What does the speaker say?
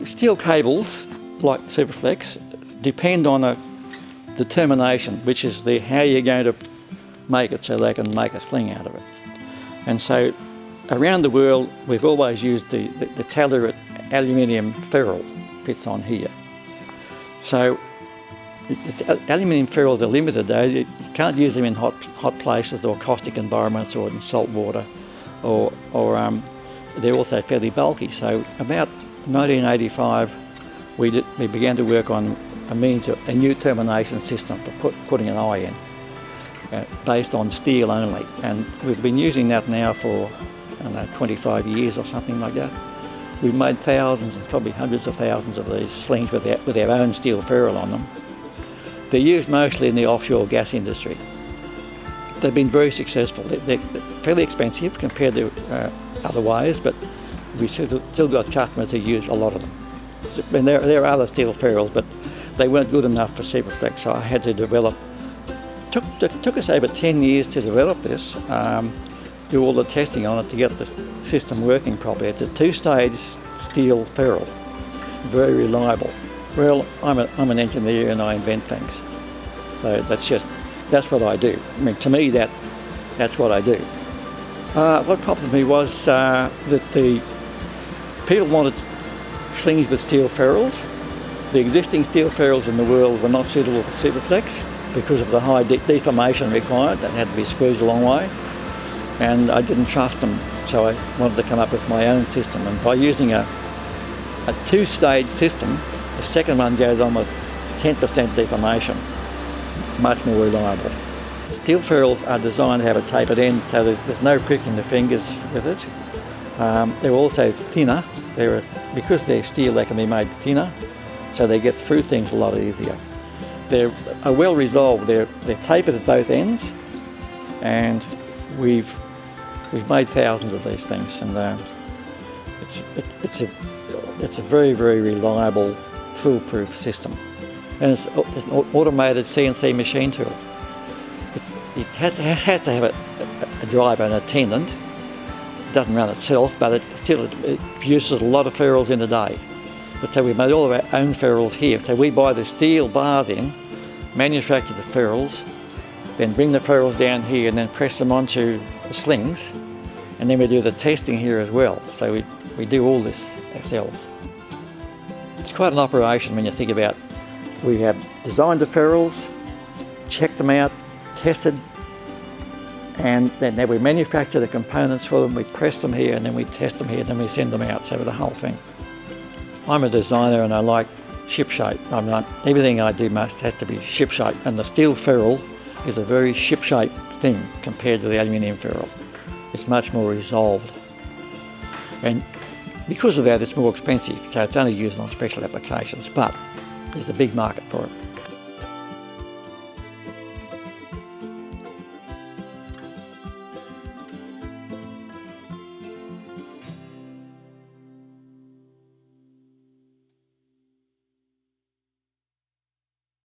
steel cables, like Superflex, depend on a determination, which is how you're going to make it so they can make a sling out of it. And so around the world, we've always used the Telluride aluminium ferrule fits on here. So aluminium ferrules are limited though. You can't use them in hot places or caustic environments or in salt water, or they're also fairly bulky. So about 1985, we began to work on a new termination system for putting an eye in, based on steel only. And we've been using that now for, I don't know, 25 years or something like that. We've made thousands and probably hundreds of thousands of these slings with our own steel ferrule on them. They're used mostly in the offshore gas industry. They've been very successful. They're fairly expensive compared to other ways, but we've still got customers who use a lot of them. And there are other steel ferrules, but they weren't good enough for Superflex, so I had to develop. Took us over 10 years to develop this, do all the testing on it to get the system working properly. It's a two-stage steel ferrule, very reliable. Well, I'm an engineer and I invent things, so that's what I do. I mean, to me, that's what I do. What prompted me was that the people wanted slings with steel ferrules. The existing steel ferrules in the world were not suitable for Superflex because of the high deformation required. That had to be squeezed a long way, and I didn't trust them, so I wanted to come up with my own system. And by using a two-stage system, the second one goes on with 10% deformation, much more reliable. Steel ferrules are designed to have a tapered end, so there's no pricking the fingers with it. They're also thinner. Because they're steel, they can be made thinner, so they get through things a lot easier. They're well resolved. They're tapered at both ends, and we've made thousands of these things, and it's a very, very reliable, foolproof system. And it's an automated CNC machine tool. It has to have a driver and a tendon. It doesn't run itself, but it produces a lot of ferrules in a day. But so we made all of our own ferrules here. So we buy the steel bars in, manufacture the ferrules, then bring the ferrules down here and then press them onto the slings, and then we do the testing here as well. So we do all this ourselves. It's quite an operation when you think about. We have designed the ferrules, checked them out, tested, and then we manufacture the components for them. We press them here and then we test them here and then we send them out, so the whole thing. I'm a designer and I like ship shape. Everything I do has to be ship shape, and the steel ferrule is a very ship shape thing compared to the aluminium ferrule. It's much more resolved, and because of that it's more expensive, so it's only used on special applications, but there's a big market for it.